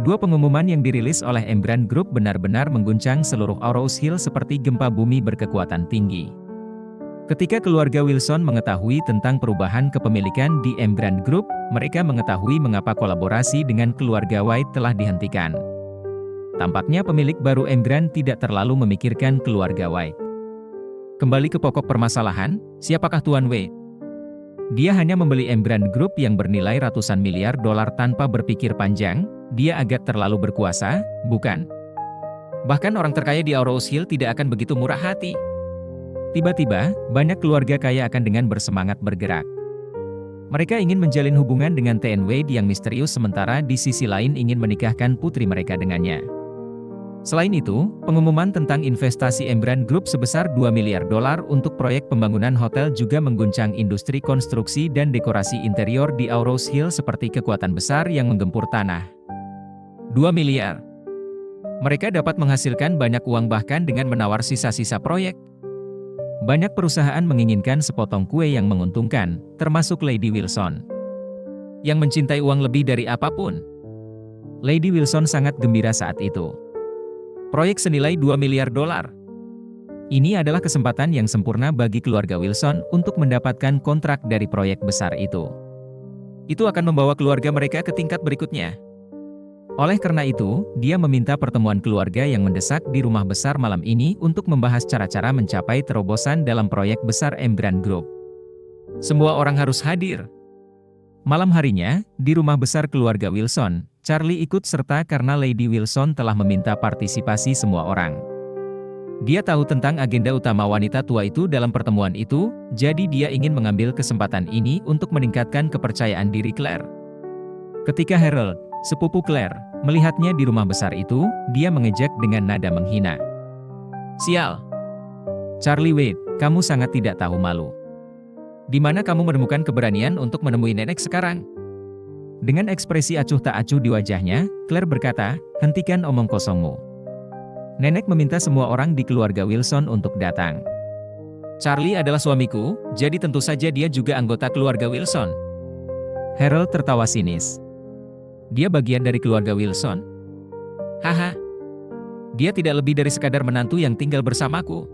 Dua pengumuman yang dirilis oleh Embrand Group benar-benar mengguncang seluruh Rose Hill seperti gempa bumi berkekuatan tinggi. Ketika keluarga Wilson mengetahui tentang perubahan kepemilikan di Embrand Group, mereka mengetahui mengapa kolaborasi dengan keluarga White telah dihentikan. Tampaknya pemilik baru Embrand tidak terlalu memikirkan keluarga White. Kembali ke pokok permasalahan, siapakah Tuan Wade? Dia hanya membeli Embrand Group yang bernilai ratusan miliar dolar tanpa berpikir panjang. Dia agak terlalu berkuasa, bukan? Bahkan orang terkaya di Rose Hill tidak akan begitu murah hati. Tiba-tiba, banyak keluarga kaya akan dengan bersemangat bergerak. Mereka ingin menjalin hubungan dengan T.N. Wade yang misterius sementara di sisi lain ingin menikahkan putri mereka dengannya. Selain itu, pengumuman tentang investasi Embrand Group sebesar 2 miliar dolar untuk proyek pembangunan hotel juga mengguncang industri konstruksi dan dekorasi interior di Rose Hill seperti kekuatan besar yang menggempur tanah. 2 miliar. Mereka dapat menghasilkan banyak uang bahkan dengan menawar sisa-sisa proyek. Banyak perusahaan menginginkan sepotong kue yang menguntungkan, termasuk Lady Wilson, yang mencintai uang lebih dari apapun. Lady Wilson sangat gembira saat itu. Proyek senilai 2 miliar dolar. Ini adalah kesempatan yang sempurna bagi keluarga Wilson untuk mendapatkan kontrak dari proyek besar itu. Itu akan membawa keluarga mereka ke tingkat berikutnya. Oleh karena itu, dia meminta pertemuan keluarga yang mendesak di rumah besar malam ini untuk membahas cara-cara mencapai terobosan dalam proyek besar Embrand Group. Semua orang harus hadir. Malam harinya, di rumah besar keluarga Wilson, Charlie ikut serta karena Lady Wilson telah meminta partisipasi semua orang. Dia tahu tentang agenda utama wanita tua itu dalam pertemuan itu, jadi dia ingin mengambil kesempatan ini untuk meningkatkan kepercayaan diri Claire. Ketika Harold, sepupu Claire, melihatnya di rumah besar itu, dia mengejek dengan nada menghina. "Sial! Charlie Wade, kamu sangat tidak tahu malu. Di mana kamu menemukan keberanian untuk menemui nenek sekarang?" Dengan ekspresi acuh tak acuh di wajahnya, Claire berkata, "Hentikan omong kosongmu. Nenek meminta semua orang di keluarga Wilson untuk datang. Charlie adalah suamiku, jadi tentu saja dia juga anggota keluarga Wilson." Harold tertawa sinis. "Dia bagian dari keluarga Wilson?" "Haha. Dia tidak lebih dari sekadar menantu yang tinggal bersamaku."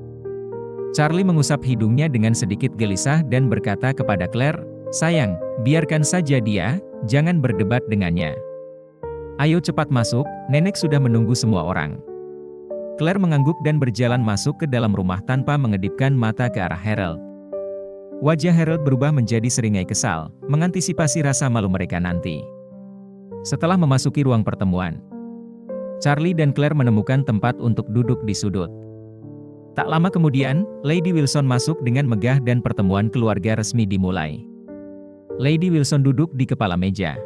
Charlie mengusap hidungnya dengan sedikit gelisah dan berkata kepada Claire, "Sayang, biarkan saja dia, jangan berdebat dengannya. Ayo cepat masuk, nenek sudah menunggu semua orang." Claire mengangguk dan berjalan masuk ke dalam rumah tanpa mengedipkan mata ke arah Harold. Wajah Harold berubah menjadi seringai kesal, mengantisipasi rasa malu mereka nanti. Setelah memasuki ruang pertemuan, Charlie dan Claire menemukan tempat untuk duduk di sudut. Tak lama kemudian, Lady Wilson masuk dengan megah dan pertemuan keluarga resmi dimulai. Lady Wilson duduk di kepala meja.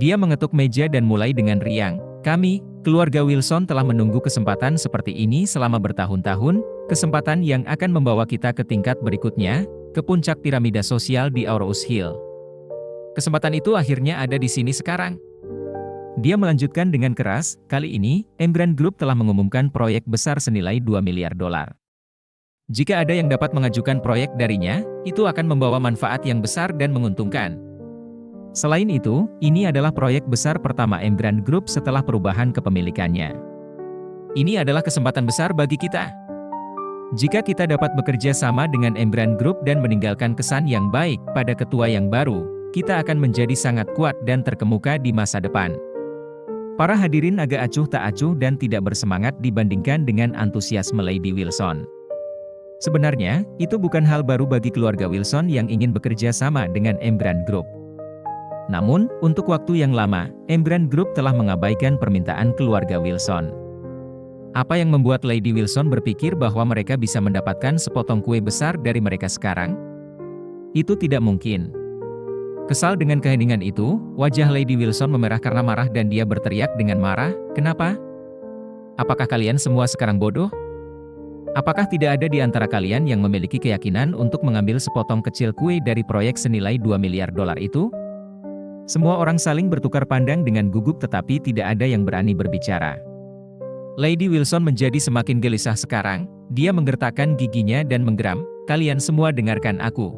Dia mengetuk meja dan mulai dengan riang, "Kami, keluarga Wilson telah menunggu kesempatan seperti ini selama bertahun-tahun, kesempatan yang akan membawa kita ke tingkat berikutnya, ke puncak piramida sosial di Rose Hill. Kesempatan itu akhirnya ada di sini sekarang." Dia melanjutkan dengan keras, "Kali ini, Embrand Group telah mengumumkan proyek besar senilai 2 miliar dolar. Jika ada yang dapat mengajukan proyek darinya, itu akan membawa manfaat yang besar dan menguntungkan. Selain itu, ini adalah proyek besar pertama Embrand Group setelah perubahan kepemilikannya. Ini adalah kesempatan besar bagi kita. Jika kita dapat bekerja sama dengan Embrand Group dan meninggalkan kesan yang baik pada ketua yang baru, kita akan menjadi sangat kuat dan terkemuka di masa depan." Para hadirin agak acuh tak acuh dan tidak bersemangat dibandingkan dengan antusiasme Lady Wilson. Sebenarnya, itu bukan hal baru bagi keluarga Wilson yang ingin bekerja sama dengan Embrand Group. Namun, untuk waktu yang lama, Embrand Group telah mengabaikan permintaan keluarga Wilson. Apa yang membuat Lady Wilson berpikir bahwa mereka bisa mendapatkan sepotong kue besar dari mereka sekarang? Itu tidak mungkin. Kesal dengan keheningan itu, wajah Lady Wilson memerah karena marah dan dia berteriak dengan marah, "Kenapa? Apakah kalian semua sekarang bodoh? Apakah tidak ada di antara kalian yang memiliki keyakinan untuk mengambil sepotong kecil kue dari proyek senilai 2 miliar dolar itu?" Semua orang saling bertukar pandang dengan gugup tetapi tidak ada yang berani berbicara. Lady Wilson menjadi semakin gelisah sekarang, dia menggertakkan giginya dan menggeram, "Kalian semua dengarkan aku.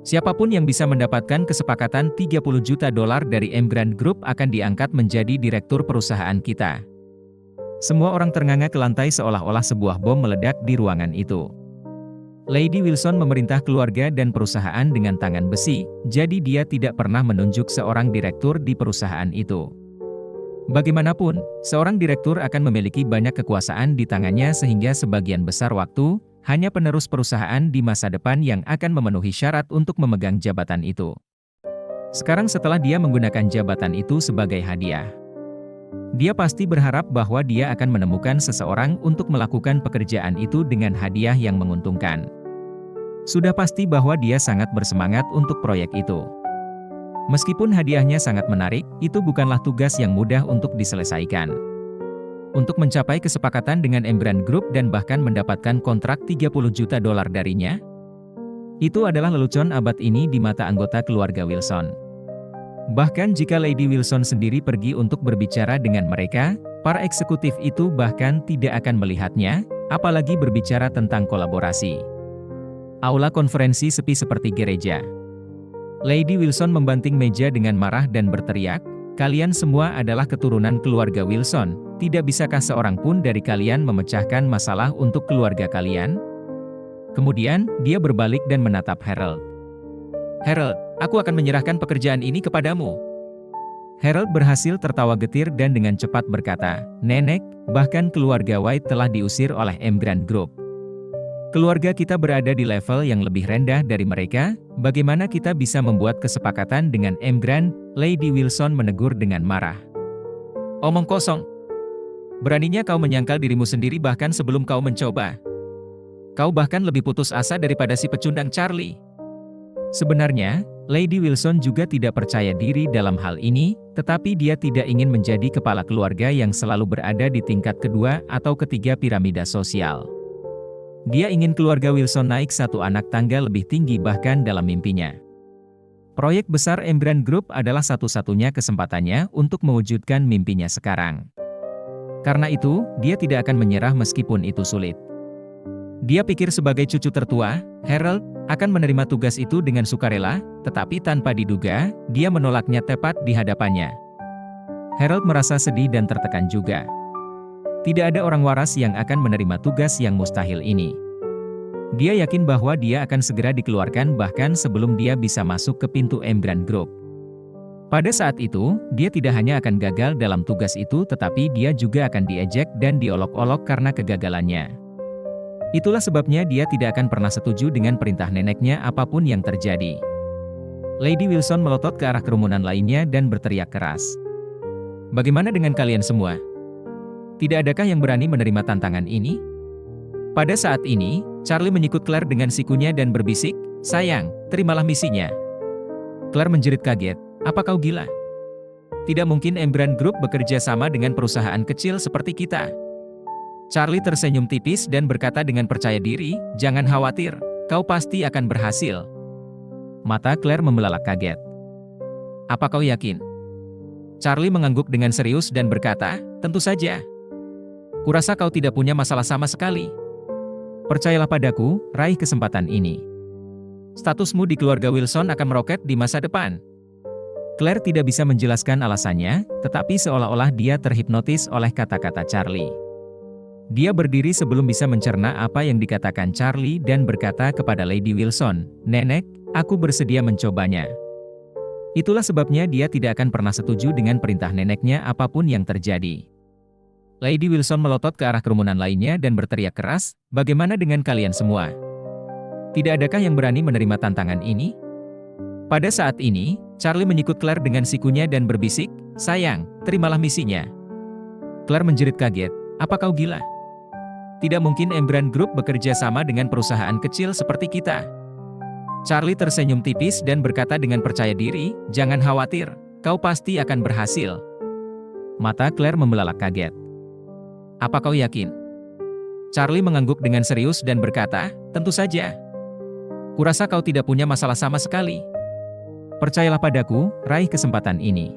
Siapapun yang bisa mendapatkan kesepakatan 30 juta dolar dari Evergrande Group akan diangkat menjadi direktur perusahaan kita. Semua orang ternganga ke lantai seolah-olah sebuah bom meledak di ruangan itu. Lady Wilson memerintah keluarga dan perusahaan dengan tangan besi, jadi dia tidak pernah menunjuk seorang direktur di perusahaan itu. Bagaimanapun, seorang direktur akan memiliki banyak kekuasaan di tangannya sehingga sebagian besar waktu, hanya penerus perusahaan di masa depan yang akan memenuhi syarat untuk memegang jabatan itu. Sekarang setelah dia menggunakan jabatan itu sebagai hadiah, dia pasti berharap bahwa dia akan menemukan seseorang untuk melakukan pekerjaan itu dengan hadiah yang menguntungkan. Sudah pasti bahwa dia sangat bersemangat untuk proyek itu. Meskipun hadiahnya sangat menarik, itu bukanlah tugas yang mudah untuk diselesaikan. Untuk mencapai kesepakatan dengan Evergrande Group dan bahkan mendapatkan kontrak 30 juta dolar darinya, itu adalah lelucon abad ini di mata anggota keluarga Wilson. Bahkan jika Lady Wilson sendiri pergi untuk berbicara dengan mereka, para eksekutif itu bahkan tidak akan melihatnya, apalagi berbicara tentang kolaborasi. Aula konferensi sepi seperti gereja. Lady Wilson membanting meja dengan marah dan berteriak, "Kalian semua adalah keturunan keluarga Wilson, tidak bisakah seorang pun dari kalian memecahkan masalah untuk keluarga kalian?" Kemudian, dia berbalik dan menatap Harold. "Harold, aku akan menyerahkan pekerjaan ini kepadamu." Harold berhasil tertawa getir dan dengan cepat berkata, "Nenek, bahkan keluarga White telah diusir oleh Evergrande Group. Keluarga kita berada di level yang lebih rendah dari mereka, bagaimana kita bisa membuat kesepakatan dengan Evergrande?" Lady Wilson menegur dengan marah. "Omong kosong. Beraninya kau menyangkal dirimu sendiri bahkan sebelum kau mencoba. Kau bahkan lebih putus asa daripada si pecundang Charlie." Sebenarnya, Lady Wilson juga tidak percaya diri dalam hal ini, tetapi dia tidak ingin menjadi kepala keluarga yang selalu berada di tingkat kedua atau ketiga piramida sosial. Dia ingin keluarga Wilson naik satu anak tangga lebih tinggi bahkan dalam mimpinya. Proyek besar Evergrande Group adalah satu-satunya kesempatannya untuk mewujudkan mimpinya sekarang. Karena itu, dia tidak akan menyerah meskipun itu sulit. Dia pikir sebagai cucu tertua, Harold akan menerima tugas itu dengan sukarela, tetapi tanpa diduga, dia menolaknya tepat di hadapannya. Harold merasa sedih dan tertekan juga. Tidak ada orang waras yang akan menerima tugas yang mustahil ini. Dia yakin bahwa dia akan segera dikeluarkan bahkan sebelum dia bisa masuk ke pintu Evergrande Group. Pada saat itu, dia tidak hanya akan gagal dalam tugas itu tetapi dia juga akan diejek dan diolok-olok karena kegagalannya. Itulah sebabnya dia tidak akan pernah setuju dengan perintah neneknya apapun yang terjadi. Lady Wilson melotot ke arah kerumunan lainnya dan berteriak keras. "Bagaimana dengan kalian semua? Tidak adakah yang berani menerima tantangan ini?" Pada saat ini, Charlie menyikut Claire dengan sikunya dan berbisik, "Sayang, terimalah misinya." Claire menjerit kaget, "Apa kau gila? Tidak mungkin Evergrande Group bekerja sama dengan perusahaan kecil seperti kita." Charlie tersenyum tipis dan berkata dengan percaya diri, "Jangan khawatir, kau pasti akan berhasil." Mata Claire membelalak kaget. "Apa kau yakin?" Charlie mengangguk dengan serius dan berkata, "Tentu saja. Kurasa kau tidak punya masalah sama sekali. Percayalah padaku, raih kesempatan ini. Statusmu di keluarga Wilson akan meroket di masa depan." Claire tidak bisa menjelaskan alasannya, tetapi seolah-olah dia terhipnotis oleh kata-kata Charlie. Dia berdiri sebelum bisa mencerna apa yang dikatakan Charlie dan berkata kepada Lady Wilson, "Nenek, aku bersedia mencobanya." Itulah sebabnya dia tidak akan pernah setuju dengan perintah neneknya apapun yang terjadi. Lady Wilson melotot ke arah kerumunan lainnya dan berteriak keras, "Bagaimana dengan kalian semua? Tidak adakah yang berani menerima tantangan ini?" Pada saat ini, Charlie menyikut Claire dengan sikunya dan berbisik, "Sayang, terimalah misinya." Claire menjerit kaget, "Apa kau gila? Tidak mungkin Evergrande Group bekerja sama dengan perusahaan kecil seperti kita." Charlie tersenyum tipis dan berkata dengan percaya diri, "Jangan khawatir, kau pasti akan berhasil." Mata Claire membelalak kaget. "Apa kau yakin?" Charlie mengangguk dengan serius dan berkata, "Tentu saja. Kurasa kau tidak punya masalah sama sekali. Percayalah padaku, raih kesempatan ini.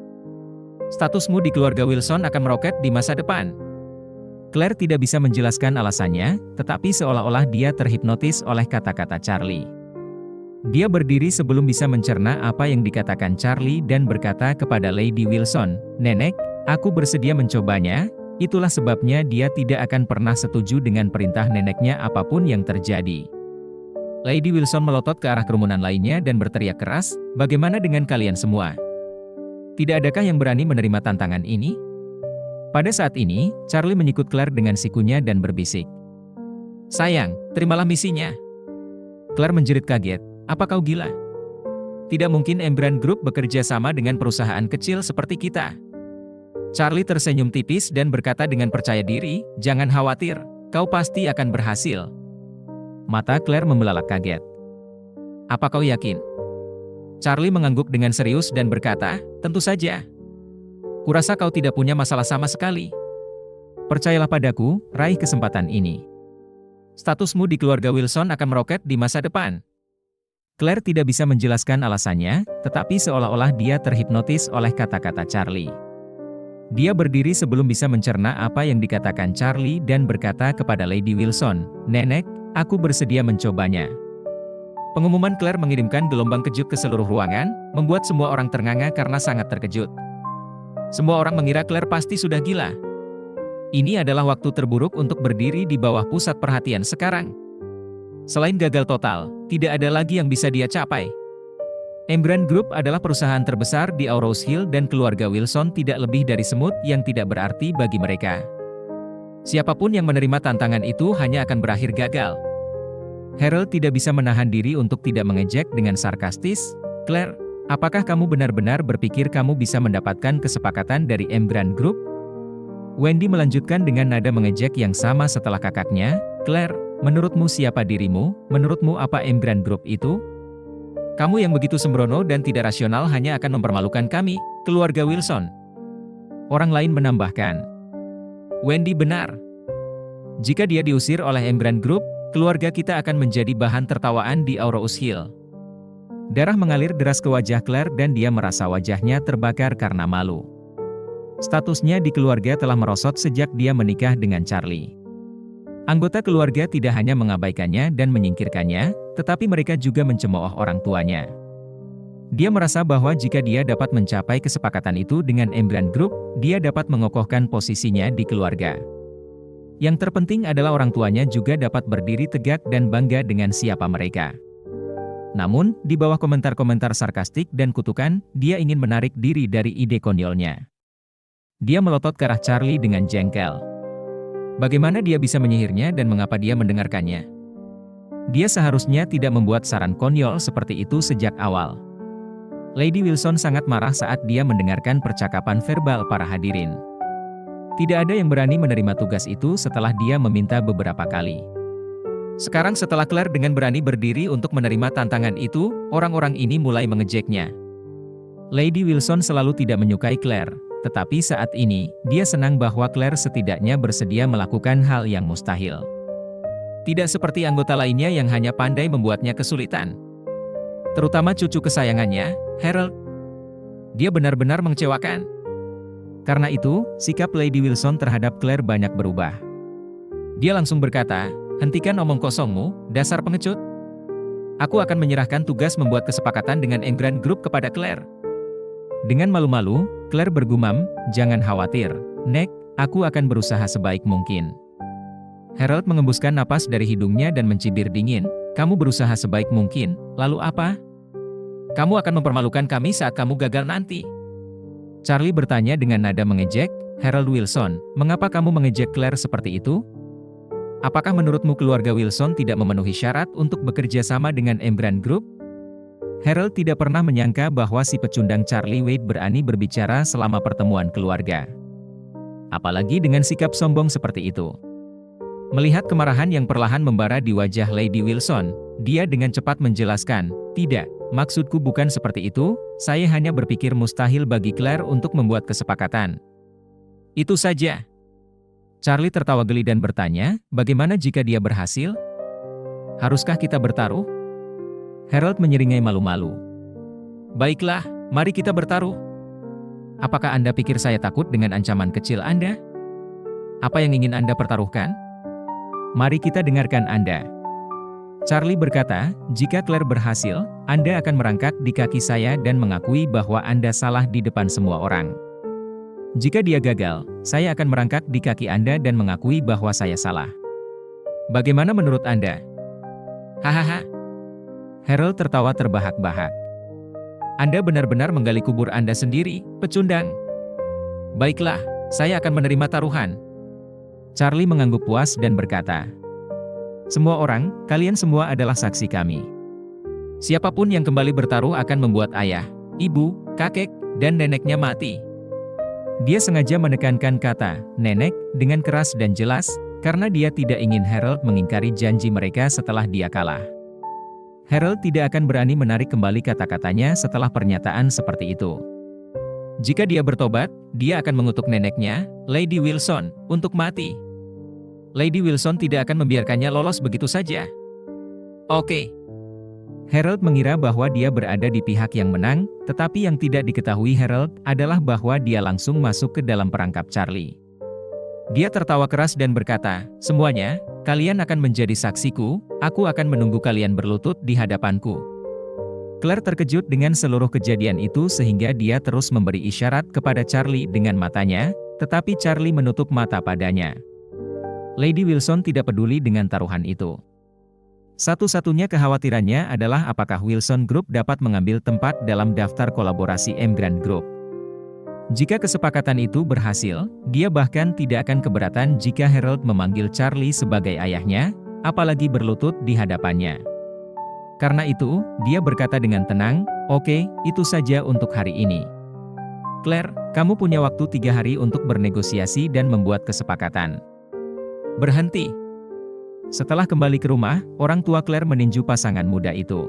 Statusmu di keluarga Wilson akan meroket di masa depan." Claire tidak bisa menjelaskan alasannya, tetapi seolah-olah dia terhipnotis oleh kata-kata Charlie. Dia berdiri sebelum bisa mencerna apa yang dikatakan Charlie dan berkata kepada Lady Wilson, "Nenek, aku bersedia mencobanya, itulah sebabnya dia tidak akan pernah setuju dengan perintah neneknya apapun yang terjadi." Lady Wilson melotot ke arah kerumunan lainnya dan berteriak keras, "Bagaimana dengan kalian semua? Tidak adakah yang berani menerima tantangan ini?" Pada saat ini, Charlie menyikut Claire dengan sikunya dan berbisik, "Sayang, terimalah misinya." Claire menjerit kaget, "Apa kau gila? Tidak mungkin Embran Group bekerja sama dengan perusahaan kecil seperti kita." Charlie tersenyum tipis dan berkata dengan percaya diri, "Jangan khawatir, kau pasti akan berhasil." Mata Claire membelalak kaget. "Apa kau yakin?" Charlie mengangguk dengan serius dan berkata, "Tentu saja. Kurasa kau tidak punya masalah sama sekali. Percayalah padaku, raih kesempatan ini. Statusmu di keluarga Wilson akan meroket di masa depan." Claire tidak bisa menjelaskan alasannya, tetapi seolah-olah dia terhipnotis oleh kata-kata Charlie. Dia berdiri sebelum bisa mencerna apa yang dikatakan Charlie dan berkata kepada Lady Wilson, "Nenek, aku bersedia mencobanya." Pengumuman Claire mengirimkan gelombang kejut ke seluruh ruangan, membuat semua orang ternganga karena sangat terkejut. Semua orang mengira Claire pasti sudah gila. Ini adalah waktu terburuk untuk berdiri di bawah pusat perhatian sekarang. Selain gagal total, tidak ada lagi yang bisa dia capai. Embran Group adalah perusahaan terbesar di Aurous Hill dan keluarga Wilson tidak lebih dari semut yang tidak berarti bagi mereka. Siapapun yang menerima tantangan itu hanya akan berakhir gagal. Harold tidak bisa menahan diri untuk tidak mengejek dengan sarkastis, "Claire, apakah kamu benar-benar berpikir kamu bisa mendapatkan kesepakatan dari Embran Group?" Wendy melanjutkan dengan nada mengejek yang sama setelah kakaknya, "Claire, menurutmu siapa dirimu? Menurutmu apa Embran Group itu? Kamu yang begitu sembrono dan tidak rasional hanya akan mempermalukan kami, keluarga Wilson." Orang lain menambahkan, "Wendy benar. Jika dia diusir oleh Embran Group, keluarga kita akan menjadi bahan tertawaan di Aurous Hill." Darah mengalir deras ke wajah Claire dan dia merasa wajahnya terbakar karena malu. Statusnya di keluarga telah merosot sejak dia menikah dengan Charlie. Anggota keluarga tidak hanya mengabaikannya dan menyingkirkannya, tetapi mereka juga mencemooh orang tuanya. Dia merasa bahwa jika dia dapat mencapai kesepakatan itu dengan Embran Group, dia dapat mengokohkan posisinya di keluarga. Yang terpenting adalah orang tuanya juga dapat berdiri tegak dan bangga dengan siapa mereka. Namun, di bawah komentar-komentar sarkastik dan kutukan, dia ingin menarik diri dari ide konyolnya. Dia melotot ke arah Charlie dengan jengkel. Bagaimana dia bisa menyihirnya dan mengapa dia mendengarkannya? Dia seharusnya tidak membuat saran konyol seperti itu sejak awal. Lady Wilson sangat marah saat dia mendengarkan percakapan verbal para hadirin. Tidak ada yang berani menerima tugas itu setelah dia meminta beberapa kali. Sekarang setelah Claire dengan berani berdiri untuk menerima tantangan itu, orang-orang ini mulai mengejeknya. Lady Wilson selalu tidak menyukai Claire. Tetapi saat ini, dia senang bahwa Claire setidaknya bersedia melakukan hal yang mustahil. Tidak seperti anggota lainnya yang hanya pandai membuatnya kesulitan. Terutama cucu kesayangannya, Harold. Dia benar-benar mengecewakan. Karena itu, sikap Lady Wilson terhadap Claire banyak berubah. Dia langsung berkata, "Hentikan omong kosongmu, dasar pengecut. Aku akan menyerahkan tugas membuat kesepakatan dengan Embran Group kepada Claire." Dengan malu-malu, Claire bergumam, "Jangan khawatir, Nek, aku akan berusaha sebaik mungkin." Harold mengembuskan napas dari hidungnya dan mencibir dingin, "Kamu berusaha sebaik mungkin, lalu apa? Kamu akan mempermalukan kami saat kamu gagal nanti." Charlie bertanya dengan nada mengejek, "Harold Wilson, mengapa kamu mengejek Claire seperti itu? Apakah menurutmu keluarga Wilson tidak memenuhi syarat untuk bekerja sama dengan Embran Group?" Harold tidak pernah menyangka bahwa si pecundang Charlie Wade berani berbicara selama pertemuan keluarga. Apalagi dengan sikap sombong seperti itu. Melihat kemarahan yang perlahan membara di wajah Lady Wilson, dia dengan cepat menjelaskan, "Tidak, maksudku bukan seperti itu, saya hanya berpikir mustahil bagi Claire untuk membuat kesepakatan. Itu saja." Charlie tertawa geli dan bertanya, "Bagaimana jika dia berhasil? Haruskah kita bertaruh?" Harold menyeringai malu-malu. "Baiklah, mari kita bertaruh. Apakah Anda pikir saya takut dengan ancaman kecil Anda? Apa yang ingin Anda pertaruhkan? Mari kita dengarkan Anda." Charlie berkata, jika Claire berhasil, Anda akan merangkak di kaki saya dan mengakui bahwa Anda salah di depan semua orang. Jika dia gagal, saya akan merangkak di kaki Anda dan mengakui bahwa saya salah. Bagaimana menurut Anda? Hahaha. Harold tertawa terbahak-bahak. Anda benar-benar menggali kubur Anda sendiri, pecundang. Baiklah, saya akan menerima taruhan. Charlie mengangguk puas dan berkata, semua orang, kalian semua adalah saksi kami. Siapapun yang kembali bertaruh akan membuat ayah, ibu, kakek, dan neneknya mati. Dia sengaja menekankan kata nenek dengan keras dan jelas, karena dia tidak ingin Harold mengingkari janji mereka setelah dia kalah. Harold tidak akan berani menarik kembali kata-katanya setelah pernyataan seperti itu. Jika dia bertobat, dia akan mengutuk neneknya, Lady Wilson, untuk mati. Lady Wilson tidak akan membiarkannya lolos begitu saja. Oke. Harold mengira bahwa dia berada di pihak yang menang, tetapi yang tidak diketahui Harold adalah bahwa dia langsung masuk ke dalam perangkap Charlie. Dia tertawa keras dan berkata, semuanya, kalian akan menjadi saksiku, aku akan menunggu kalian berlutut di hadapanku. Claire terkejut dengan seluruh kejadian itu sehingga dia terus memberi isyarat kepada Charlie dengan matanya, tetapi Charlie menutup mata padanya. Lady Wilson tidak peduli dengan taruhan itu. Satu-satunya kekhawatirannya adalah apakah Wilson Group dapat mengambil tempat dalam daftar kolaborasi Evergrande Group. Jika kesepakatan itu berhasil, dia bahkan tidak akan keberatan jika Harold memanggil Charlie sebagai ayahnya, apalagi berlutut di hadapannya. Karena itu, dia berkata dengan tenang, oke, itu saja untuk hari ini. Claire, kamu punya waktu 3 hari untuk bernegosiasi dan membuat kesepakatan. Berhenti. Setelah kembali ke rumah, orang tua Claire meninju pasangan muda itu.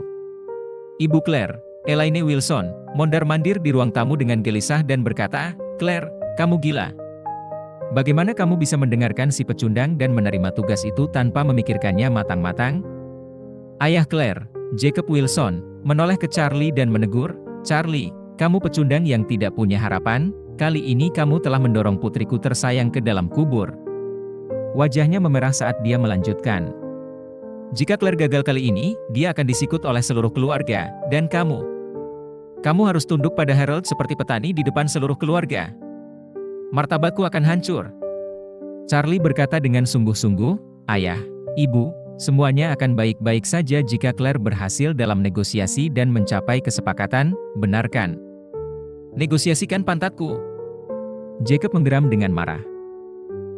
Ibu Claire, Elaine Wilson, mondar-mandir di ruang tamu dengan gelisah dan berkata, Claire, kamu gila. Bagaimana kamu bisa mendengarkan si pecundang dan menerima tugas itu tanpa memikirkannya matang-matang? Ayah Claire, Jacob Wilson, menoleh ke Charlie dan menegur, Charlie, kamu pecundang yang tidak punya harapan, kali ini kamu telah mendorong putriku tersayang ke dalam kubur. Wajahnya memerah saat dia melanjutkan. Jika Claire gagal kali ini, dia akan disikut oleh seluruh keluarga, dan kamu. Kamu harus tunduk pada Harold seperti petani di depan seluruh keluarga. Martabatku akan hancur. Charlie berkata dengan sungguh-sungguh, Ayah, Ibu, semuanya akan baik-baik saja jika Claire berhasil dalam negosiasi dan mencapai kesepakatan, benarkan? Negosiasikan pantatku. Jacob menggeram dengan marah.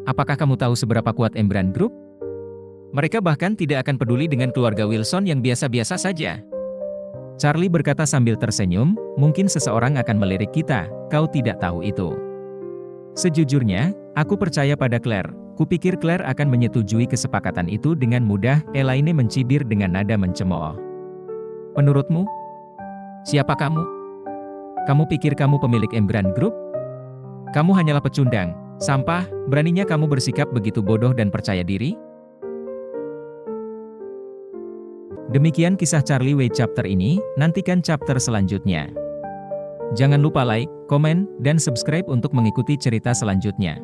Apakah kamu tahu seberapa kuat Evergrande Group? Mereka bahkan tidak akan peduli dengan keluarga Wilson yang biasa-biasa saja. Charlie berkata sambil tersenyum, mungkin seseorang akan melirik kita, kau tidak tahu itu. Sejujurnya, aku percaya pada Claire. Kupikir Claire akan menyetujui kesepakatan itu dengan mudah, Elaine mencibir dengan nada mencemooh. Menurutmu? Siapa kamu? Kamu pikir kamu pemilik Evergrande Group? Kamu hanyalah pecundang, sampah, beraninya kamu bersikap begitu bodoh dan percaya diri? Demikian kisah Charlie Way chapter ini, nantikan chapter selanjutnya. Jangan lupa like, komen, dan subscribe untuk mengikuti cerita selanjutnya.